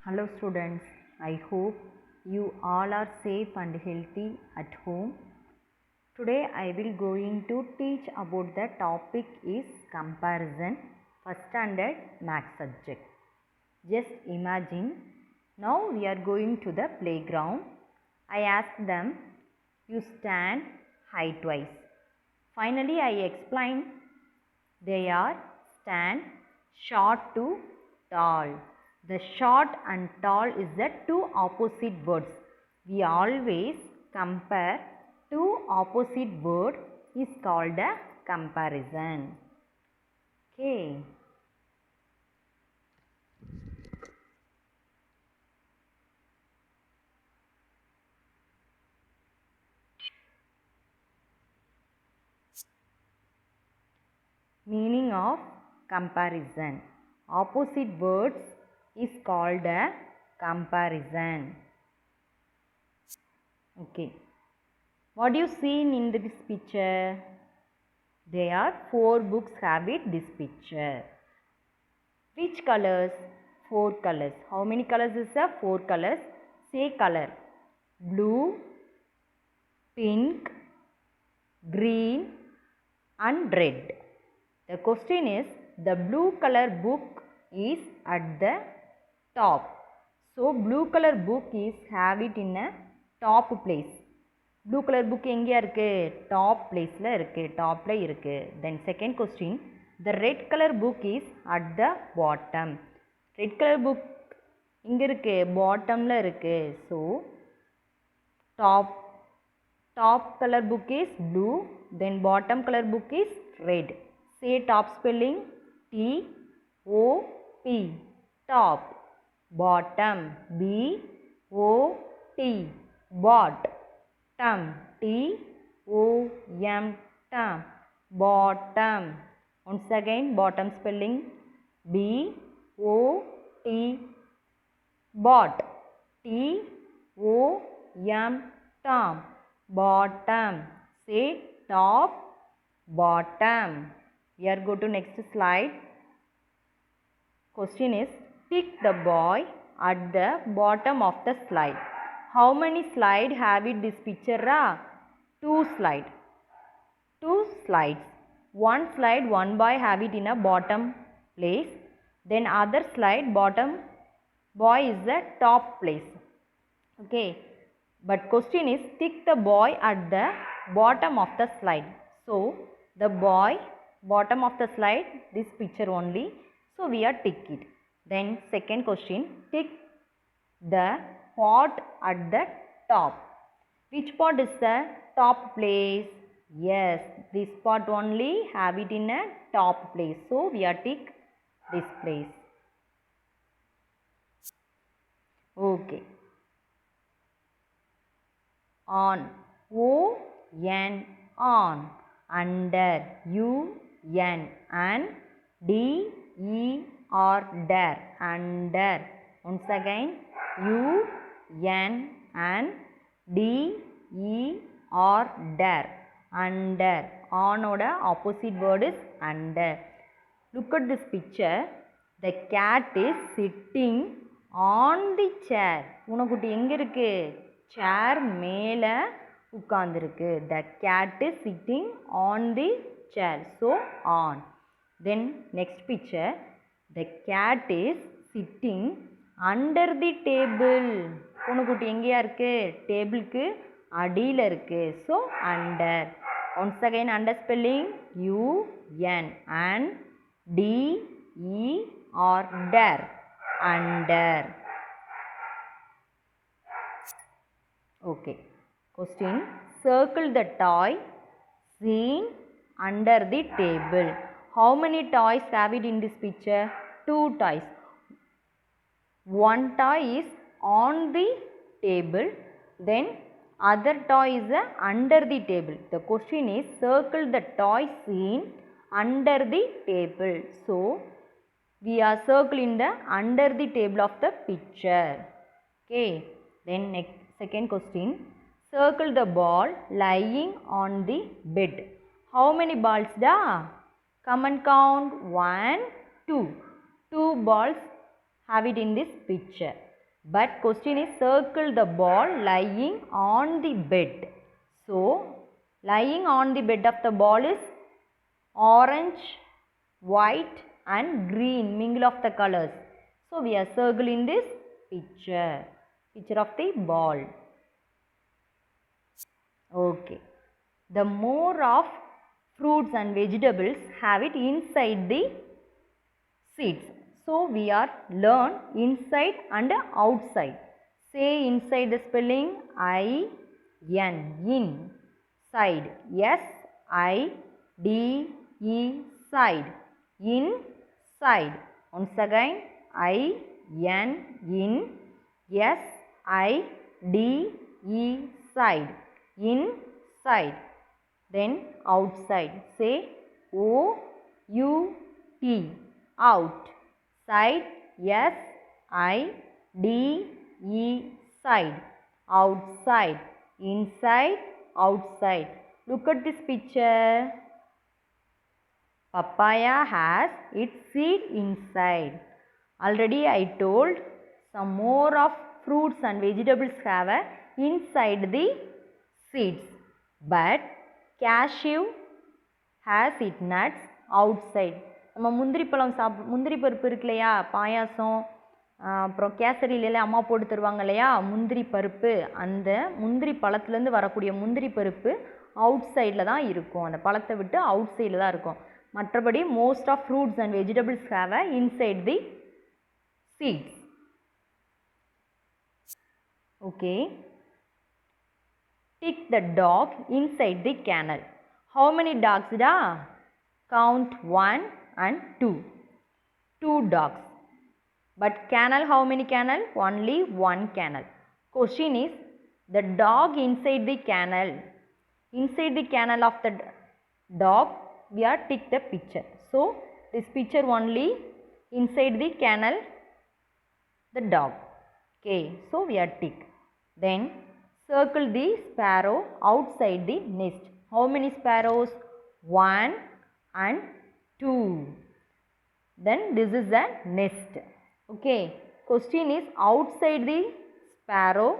Hello students, I hope you all are safe and healthy at home. Today I will going to teach about the topic is comparison, first standard math subject. Just imagine, now we are going to the playground. I asked them, you stand high twice. Finally I explained, they are stand short to tall. The short and tall is the two opposite words. We always compare two opposite words is called a comparison. Okay. Meaning of comparison. Opposite words is called a comparison. Okay. What do you see in this picture? There are 4 books have it this picture. Which colors? 4 colors. How many colors is there? 4 colors. Say color. Blue, pink, green and red. The question is, the blue color book is at the top. So, blue color book is have it in a top place. Blue color book எங்கயா இருக்கு? Top placeல இருக்கு. Topல இருக்கு. Then second question, the red color book is at the bottom. Red color book இங்க இருக்கு. Bottomல இருக்கு. So, top color book is blue. Then bottom color book is red. Say top spelling T-O-P. Top. Bottom. B-O-T. Bot. Tom. T-O-M. Tom. Bottom. Once again bottom spelling B-O-T. Bot. T-O-M. Tom. Bottom. Say top. Bottom. We are go to next slide. Question is, tick the boy at the bottom of the slide. How many slide have it this picture? 2 slide. 2 slides. One slide, one boy have it in a bottom place. Then other slide, bottom boy is the top place. Okay. But question is, tick the boy at the bottom of the slide. So, the boy, bottom of the slide, this picture only. So, we are tick it. Then second question, tick the pot at the top. Which pot is the top place? Yes, this pot only have it in a top place. So, we are tick this place. Okay. On. O-N. On. Under. U-N. And. D-E-R. Der. Under. Once again. U-N. And. D-E-R. Der. Under. On oda opposite word is under. Look at this picture. The cat is sitting on the chair. உனக்குட்டி எங்க இருக்கு? Chair மேல உட்கார்ந்திருக்கு. The cat is sitting on the chair. So, on. Then, next picture. The cat is sitting under the table. உனக்குட்டி எங்கயா இருக்கு? டேபிளுக்கு அடியில இருக்கு. So, under. Once again, under spelling U-N and D-E-R. Der. Under. Okay. Question. Circle the toy seen under the table. How many toys have it in this picture? 2 toys. One toy is on the table. Then other toy is under the table. The question is, circle the toy seen under the table. So, we are circling the under the table of the picture. Okay. Then next second question. Circle the ball lying on the bed. How many balls da? Come and count. 1, 2. 2 balls have it in this picture. But question is circle the ball lying on the bed. So lying on the bed of the ball is orange, white and green, mingle of the colors. So we are circling this picture of the ball. Okay. The more of fruits and vegetables have it inside the seeds. So we are learn inside and outside. Say inside the spelling I N, in, side, S I D E, side, inside. Once again I N, in, S I D E, side, inside. Then outside. Say O U T, out. Side, S I D E, side. Outside. Inside, outside. Look at this picture. Papaya has its seed inside. Already I told some more of fruits and vegetables have a inside the seeds. But cashew has its nuts outside. நம்ம முந்திரி பழம் முந்திரி பருப்பு இருக்கு இல்லையா, பாயாசம் அப்புறம் கேசரியிலலாம் அம்மா போட்டு தருவாங்க இல்லையா முந்திரி பருப்பு, அந்த முந்திரி பழத்துலேருந்து வரக்கூடிய முந்திரி பருப்பு அவுட் சைடில் தான் இருக்கும். அந்த பழத்தை விட்டு அவுட் சைடில் தான் இருக்கும். மற்றபடி most of fruits and vegetables have a inside the seeds. Okay. Tick the dog inside the kennel. How many dogs da? Count 1 and 2. 2 dogs. But kennel, how many kennel? Only 1 kennel. Question is, the dog inside the kennel. Inside the kennel of the dog, we are tick the picture. So, this picture only inside the kennel, the dog. Okay, so we are tick. Then circle the sparrow outside the nest. How many sparrows? 1 and 2. Then this is a nest. Okay, question is outside the sparrow.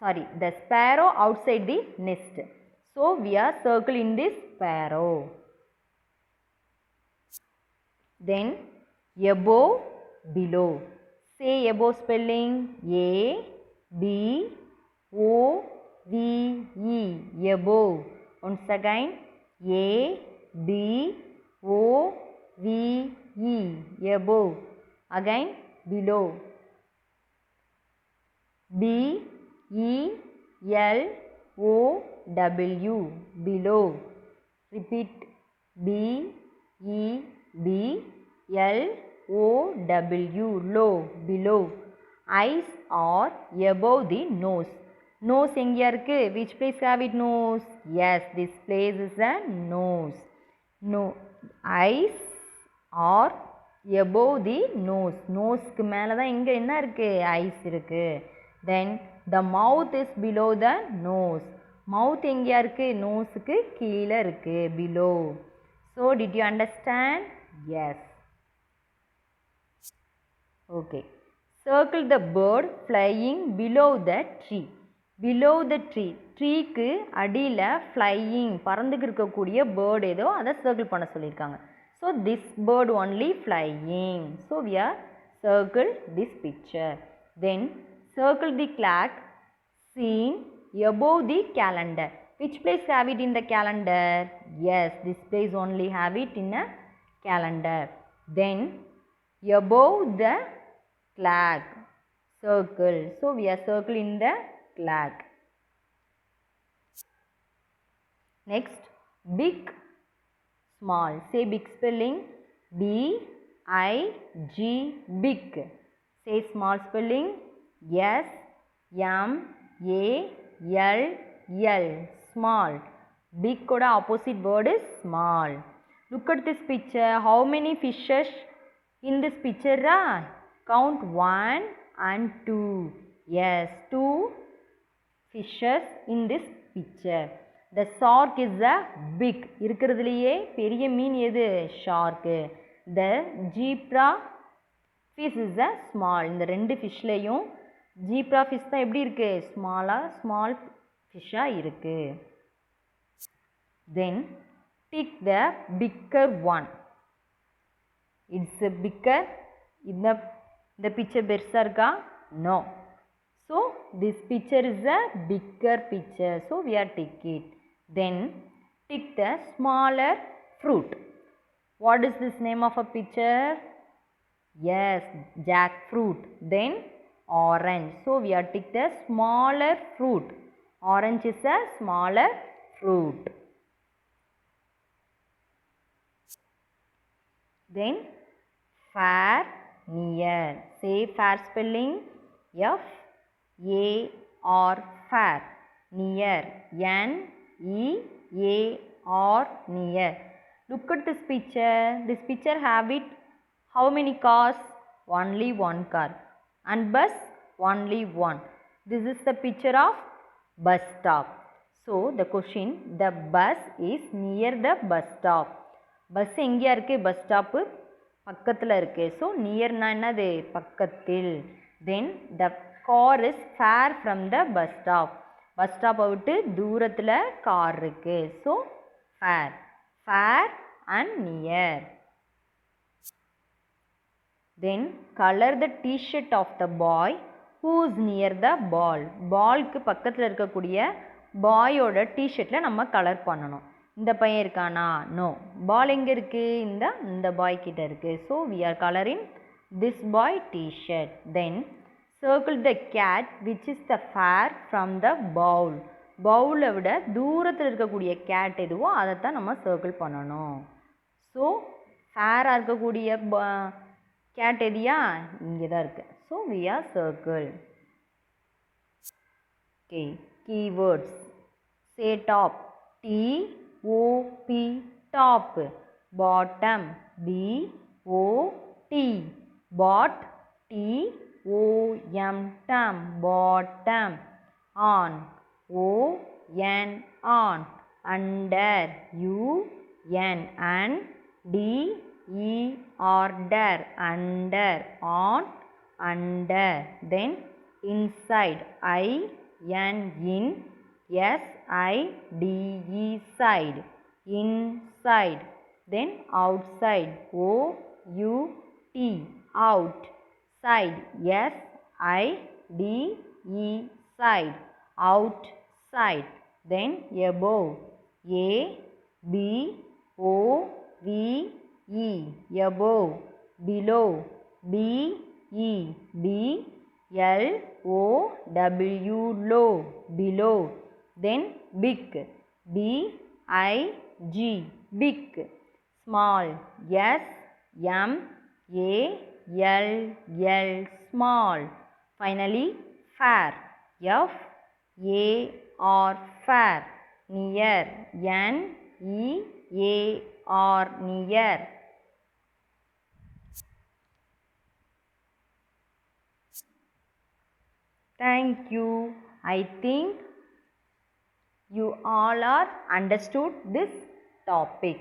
Sorry, the sparrow outside the nest. So we are circling this sparrow. Then above, below. Say above spelling A B O V E, above. Once again A B O V E, above. Again below. B E L O W, below. Repeat. B E B L O W, low, below. Eyes are above the nose. Nose எங்க இருக்கு? Which place have it nose? Yes, this place is a nose. No, eyes are above the nose. Noseக்கு மேல தான் இங்க என்ன இருக்கு? Eyes இருக்கு. Then the mouth is below the nose. Mouth எங்க இருக்கு? நோஸ்க்கு கீழ இருக்கு, below. So did you understand? Yes. Okay. Circle the bird flying below the tree. Below the tree. ட்ரீக்கு அடியில் flying பறந்துக்கு இருக்கக்கூடிய bird ஏதோ அதை circle பண்ண சொல்லியிருக்காங்க. So this bird only flying. So we are circle this picture. Then circle the clock seen above the calendar. Which place have it in the calendar? Yes, this place only have it in a calendar. Then above the clock, circle. So we are circling the clock. Next, big, small. Say big spelling B I G, big. Say small spelling S M A L L, small. Big koda opposite word is small. Look at this picture. How many fishes in this picture? Count 1 and 2. Yes, 2 fishes in this picture. The shark is a big. இருக்கிறதுலையே பெரிய மீன் எது? Shark. The zebra fish is a small. இந்த ரெண்டு ஃபிஷ்லையும் zebra fish தான் எப்படி இருக்குது, small ஃபிஷ்ஷாக இருக்குது. Then tick the bigger one. It's a bigger. இந்த picture பெருசாக இருக்கா? No. So this picture is a bigger picture. So we are tick it. Then tick the smaller fruit. What is this name of a picture? Yes, jackfruit. Then orange. So we are tick the smaller fruit. Orange is a smaller fruit. Then far, near. Say far spelling. F-A-R, far. Near. N-E-A-R, near. Look at this picture. This picture have it. How many cars? Only one car. And bus? Only one. This is the picture of bus stop. So the question, the bus is near the bus stop. Bus எங்கேயா இருக்குது, bus stop பக்கத்தில் இருக்குது. So நியர்னா என்னது, பக்கத்தில். Then the car is far from the bus stop. Bus ஸ்டாப்பை விட்டு தூரத்தில் கார் இருக்குது. So far and near. Then colour the T-shirt of the boy who is near the ball. பால்க்கு பக்கத்தில் இருக்கக்கூடிய பாயோட டிஷர்ட்டில் நம்ம கலர் பண்ணணும். இந்த பையன் இருக்கானா? நோ. பால் எங்கே இருக்குது, இந்த பாய் கிட்ட இருக்குது. So we are colouring this boy T-shirt. Then circle the cat which is the far from the bowl. பவுலை விட தூரத்தில் இருக்கக்கூடிய கேட் எதுவோ அதைத்தான் நம்ம சர்க்கிள் பண்ணணும். ஸோ ஃபேராக இருக்கக்கூடிய கேட் எதியா இங்கே தான் இருக்குது. So we are circle. Okay, keywords. Say top. T-O-P, top. Bottom. B-O-T, bot. T-O-M, tom, bottom. On. O-N, on. Under. U-N, and. D-E-R, der, under. On, under. Then inside. I-N, in. S-I-D-E, side. Inside. Then outside. O-U-T, out. Side. S-I-D-E, side. Outside. Then above. A-B-O-V-E, above. Below. B-E-B-L-O-W, low. Below. Then big. B-I-G, big. Small. S-M-A-L-L, small. Finally fair. F-A-R, fair. Near. N-E-A-R, near. Thank you. I think you all are understood this topic.